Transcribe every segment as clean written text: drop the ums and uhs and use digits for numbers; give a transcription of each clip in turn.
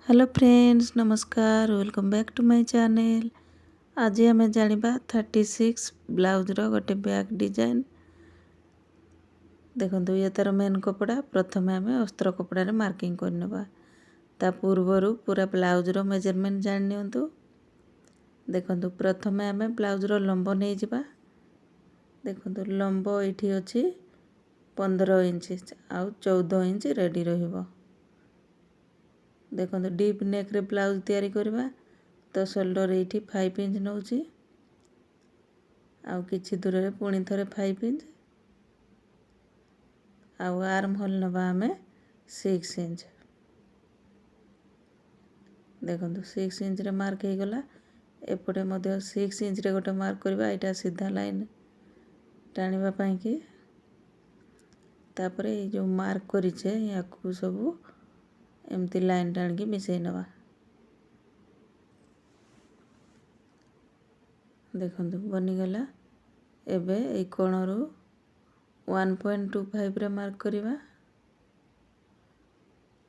Hello friends नमस्कार welcome back to my channel. आज आम जाना 36 ब्लाउज गोटे बैक डिजाइन। देखो ये तार मेन कपड़ा प्रथम आम अस्त्र कपड़ा मार्किंग करने ता पूर्वर पूरा ब्लाउज मेजरमेंट जान नियंतु। देखो प्रथम आम ब्लाउज लंब नहीं जावा। देखो लंब ये अच्छी 15 इंच आउ 14 इंच रेडी रहिबो। देखो डीप नेक रे ब्लाउज तैयारी करवा तो शोल्डर ये 5 इंच नौ आउ किछि दूर रे पुणी थरे 5 इंच आउ आर्म होल नवा आमे 6 इंच। देखो 6 इंच रे मार्क हो गला। एपटे मध्य 6 इंच रे गोटे मार्क करवा। एटा सीधा लाइन टाणिबा पई कि तापरे ये जो मार्क करिछे याकू सब एमती लाइन टाणिकी मिसई नवा। देखो बनीगला। एबे ए कोणरू 1.25 रे मार्क करवा।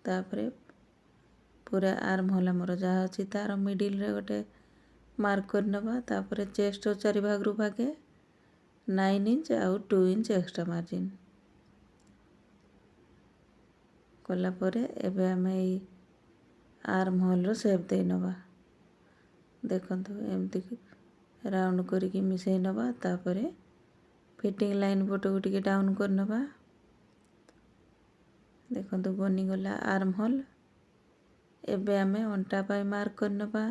तापरे पूरा आर्म होल मोर जहाँ अच्छी तार मिडिल रे गोटे मार्क करनवा। तापरे चेस्ट चारि भाग रु भागे 9 इंच आउ 2 इंच एक्स्ट्रा मार्जिन कला परे एबे आमे ई आर्म होल रो शेप दे नवा। देखंतु एमती राउंड करके मिसई नवा। तापरे फिटिंग लाइन पट को टिके डाउन कर नवा। देखंतु बनी गला आर्म होल। एबे आमे अंटा पाई मार्क कर नवा।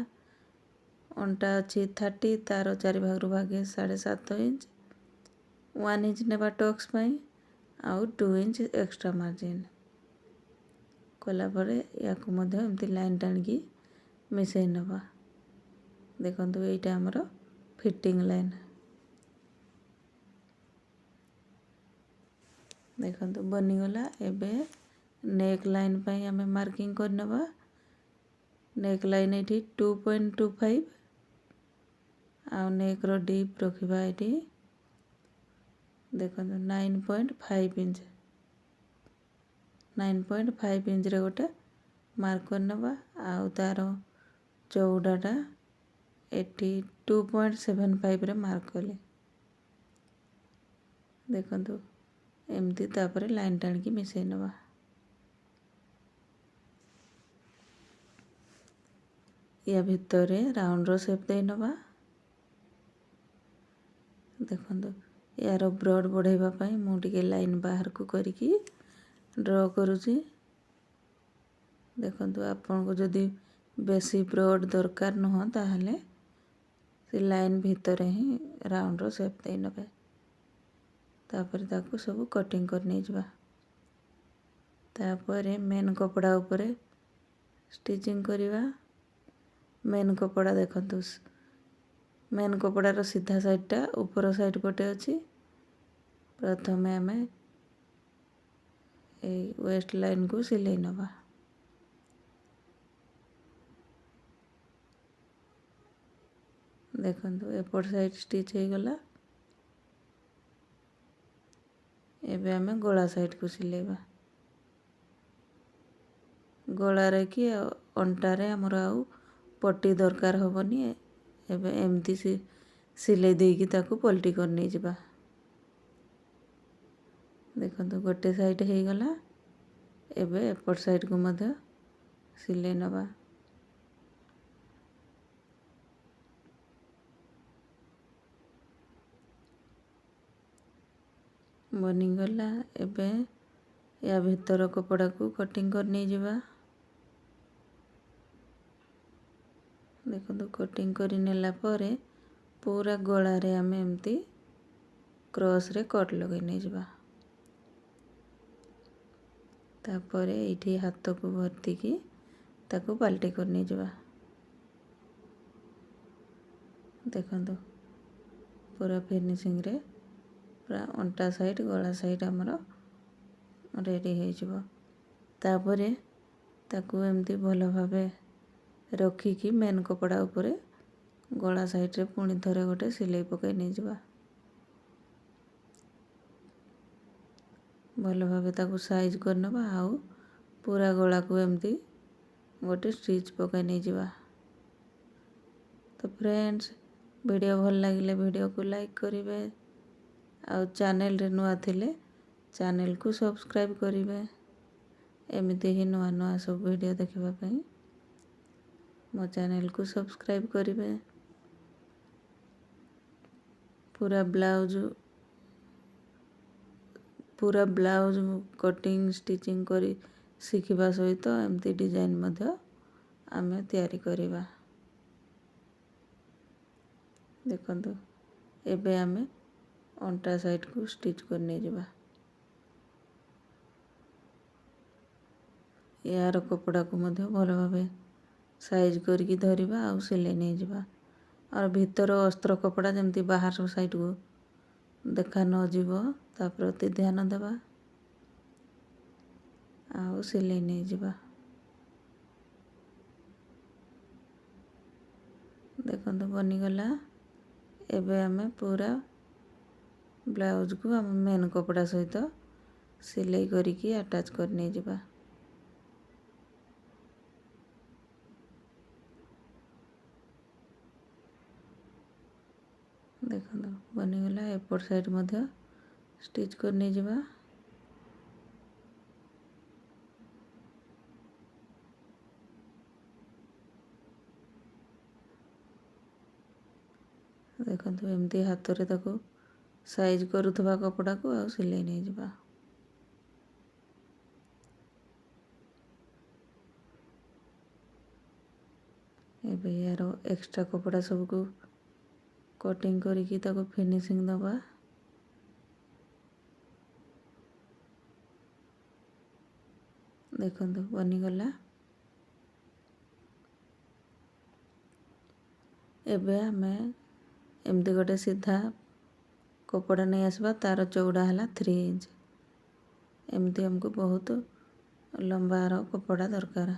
अंटा अच्छी 30 तार चारि भाग रु भागे 7.5 इंच 1 इंच नेबा टक्स पाई आउ 2 इंच एक्स्ट्रा मार्जिन कला परे याकू मध्य एमती लाइन टाणिकी मिसई नवा। देखंतु एटा हमर फिटिंग लाइन। देखंतु बनी गला। एबे नेक लाइन पाई आमे मार्किंग कर नवा। नेक लाइन एठी 2.25 आउ नेक रो डीप रखिबा एठी देखंतु 9.5 इंच 9.5 इंच रे गोटे मार्क कर नवा। आउ तार चौड़ाटा एठी 2.75 रे मार्क कले। देखंतु एमती तापरे लाइन टाणिकी मिसई नवा। या भितरे राउंड रो शेप दे नवा। देखंतु यार ब्रॉड बढ़ाइबा पई मु टिके लाइन बाहर को करिकी ड्रॉ करूची। देखंतु आपन को जदी बेसी ब्रॉड दरकार न ताहले से लाइन भितरे ही राउंड रो शेप दे नबे। तापर ताकू सब कटिंग कर नै जबा। तापरे मेन कपड़ा ऊपर स्टिचिंग करिवा। मेन कपड़ा देखंतु मेन कपड़ा रो सीधा साइड टा ऊपर साइड पटे अछि। प्रथमे आमे ए वेस्ट लाइन को सिलाई नवा। देखंतु एपट साइड स्टिच हो गला। एबे आमे गला साइड को सिलेबा। गला रे कि अंटा रे हमर आउ पट्टी दरकार होबनी। एबे एमती सिलाई देकी ताकू पलटी कर नै जबा। देखंतु गोटे साइड हो गला। एबे एपट साइड को मध्य सिलाई नवा। बनी गला। एबे या भीतर कपड़ा को कटिंग कर नै जबा। देखो कटिंग करी नेला परे पूरा गला रे आमे एमती क्रॉस रे कट लगे नै जबा। तापरे एठी हाथ को भर्ती की ताकू पलटी कर नै जबा। देखंतु पूरा फिनिशिंग रे पूरा अंटा साइड गला साइड हमरो रेडी हो जिवो। तापरे ताकू एमती भलो भाबे रखी की मेन कपड़ा ऊपर गला साइड रे पुणी थरे गोटे सिलाई पकाई नै जबा। भलो भाबे ताकू साइज कर नबा। आउ पूरा गला को एमती गोटे स्टिच पकाई नहीं जावा। तो फ्रेंड्स वीडियो भल लगे वीडियो को लाइक करेंगे आउ चैनल रे नुआ थिले चैनल को सब्सक्राइब करेंगे। एमती ही नुआ नुआ सब वीडियो देखा मो चैनल को सब्सक्राइब करेंगे। पूरा ब्लाउज कटिंग स्टिचिंग करी शिखिबा सहित एमती डिजाइन मध्य आमे तैयारी करिबा। देखंतु एबे आमे अंटा साइड को स्टिच करने जावा। यार कपड़ा को मध्य भल भावे साइज करके धरिबा आ सिलाई नहीं जावा। और भीतर अस्त्र कपड़ा जमती बाहर साइड को देखा न जीव ता प्रति ध्यान देवा आ सिलाई नहीं जावा। देखो बनीगला। एबे आमे पूरा ब्लाउज को आम मेन कपड़ा सहित सिलाई करिकी अटैच करने जावा। देखो बनीगला एपट साइड मध्य स्टिच करने जावा। देखो एमती हाथ रे ताको साइज करुथबा कपड़ा को आ सिलाई नहीं जावा। एबे यार एक्स्ट्रा कपड़ा सब को कटिंग करिकी ताको फिनिशिंग दबा। देखो बनीगला। एबे आमे एमती गोटे सीधा कपड़ा नहीं आसबा तार चौड़ा है 3 इंच। एमती हमको बहुत लंबा कपड़ा दरकार।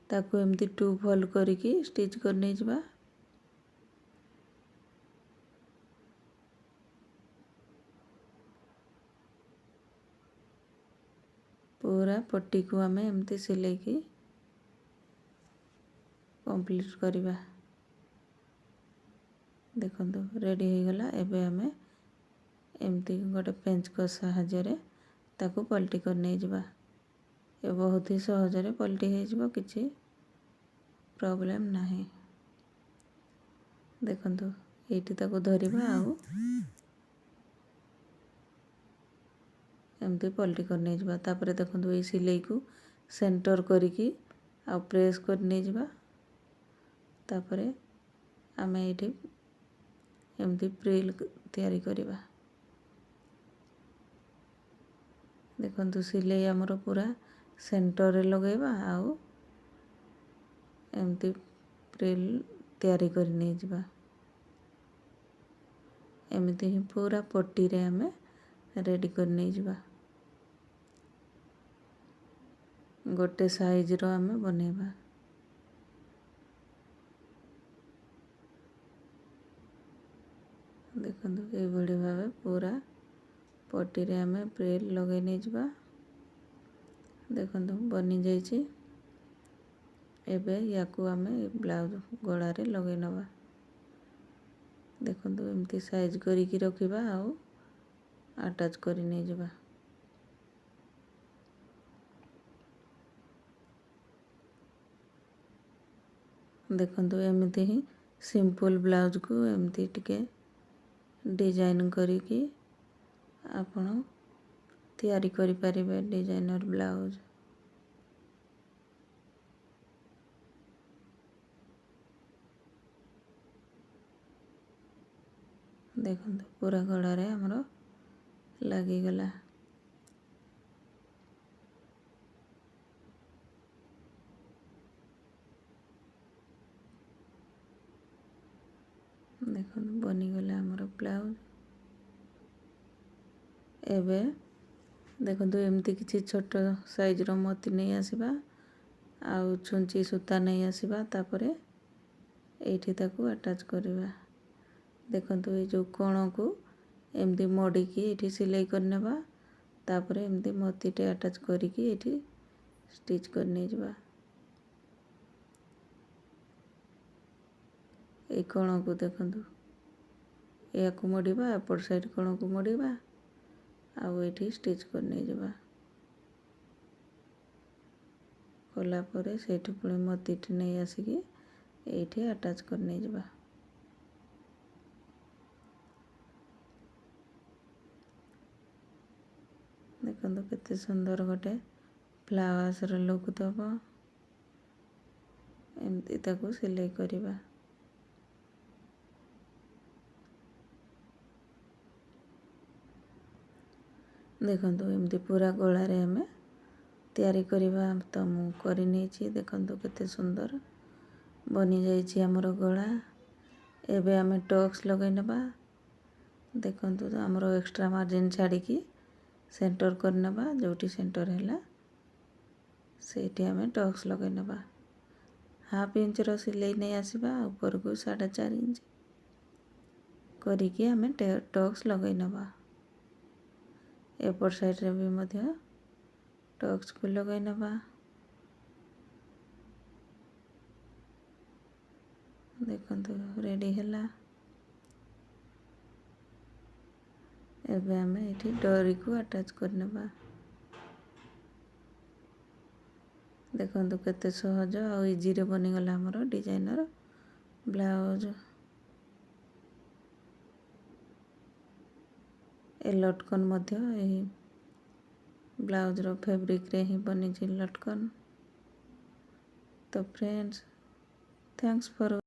ताको एमती 2 फोल्ड करिकी स्टिच करने जावा। पूरा पट्टी को आमे एमती सिलाई की कंप्लीट करिबा। देखो रेडी हो गला। एबे आमे एमती गोटे पेंच को सहायता रे ताको पलटी करने जावा। ये बहुत ही सहज रे पलटी हो जिवो किछि प्रॉब्लम नहीं। देखो एठी ताको धरिबा आउ एमती पलटी करने जावा। तापरे देखो ये सिलाई को सेंटर करिकी आ प्रेस करने जावा। तापरे आमे एठी एमती प्रिल तैयारी करिबा। देखो सिलाई आमर पूरा सेंटर रे लगेबा आउ एमती प्रिल तैयारी करने जावा। एमती ही पूरा पट्टी रे आमे रेडी करने जावा। गोटे साइज रो आमे बनेबा। देखो ये भली भावे पूरा पट्टी रे आमे प्रिल लगे नहीं जावा। देखो बनी जाइए। एबे याकू आमे ब्लाउज गला रे लगे नवा। देखो एमती साइज करिकी रखिबा आउ अटैच करी नहीं जावा। देखो एमती ही सिंपल ब्लाउज को एमती टिके डिजाइन करिकी आपण तैयारी करि परिबे डिजाइनर ब्लाउज। देखो पूरा गला रे हमरो लगी गला। देखो बनीगला आमर ब्लाउज। एबे देखो एमती किसी छोट साइज रो मोती नहीं आसबा आउ छुंची सूता नहीं आसबा। तापरे एठी ताकू अटैच करवा। देखो ये जो कोण को एमती मोड़ी की एठी सिलाई करनेबा। तापरे एमती मोती टे अटैच करिकी एठी स्टिच करने जावा। ଏଇ କଣକୁ ଦେଖନ୍ତୁ, ଏହାକୁ ମୋଡ଼ିବା, ଏପଟ ସାଇଡ଼୍ କଣକୁ ମୋଡ଼ିବା, ଆଉ ଏଇଠି ଷ୍ଟିଚ୍ କରି ନେଇଯିବା। କଲା ପରେ ସେଇଠୁ ପୁଣି ମୋତିଟି ନେଇ ଆସିକି ଏଇଠି ଆଟାଚ୍ କରି ନେଇଯିବା। ଦେଖନ୍ତୁ କେତେ ସୁନ୍ଦର ଗୋଟେ ଫ୍ଲାୱାର୍ସର ଲୁକ୍ ଦେବ। ଏମିତି ତାକୁ ସିଲେଇ କରିବା। ଦେଖନ୍ତୁ ଏମିତି ପୁରା ଗଳାରେ ଆମେ ତିଆରି କରିବା। ତ ମୁଁ କରି ନେଇଛି, ଦେଖନ୍ତୁ କେତେ ସୁନ୍ଦର ବନିଯାଇଛି ଆମର ଗଳା। ଏବେ ଆମେ ଟକ୍ସ ଲଗାଇ ନେବା। ଦେଖନ୍ତୁ ଆମର ଏକ୍ସଟ୍ରା ମାର୍ଜିନ୍ ଛାଡ଼ିକି ସେଣ୍ଟର କରିନେବା। ଯେଉଁଠି ସେଣ୍ଟର ହେଲା ସେଇଠି ଆମେ ଟକ୍ସ ଲଗାଇ ନେବା। ହାଫ୍ ଇଞ୍ଚର ସିଲେଇ ନେଇ ଆସିବା, ଉପରକୁ 4.5 ଇଞ୍ଚ କରିକି ଆମେ ଟକ୍ସ ଲଗାଇ ନେବା। ଏପଟ ସାଇଡ଼୍ରେ ବି ମଧ୍ୟ ଟକ୍ସକୁ ଲଗାଇ ନେବା। ଦେଖନ୍ତୁ ରେଡ଼ି ହେଲା। ଏବେ ଆମେ ଏଠି ଡୋରିକୁ ଆଟାଚ୍ କରିନେବା। ଦେଖନ୍ତୁ କେତେ ସହଜ ଆଉ ଇଜିରେ ବନିଗଲା ଆମର ଡିଜାଇନର ବ୍ଲାଉଜ୍। ଏ ଲଟକନ୍ ମଧ୍ୟ ଏହି ବ୍ଲାଉଜ୍ର ଫେବ୍ରିକ୍ରେ ହିଁ ବନିଛି ଲଟକନ୍। ତ ଫ୍ରେଣ୍ଡସ୍, ଥ୍ୟାଙ୍କ୍ସ ଫର୍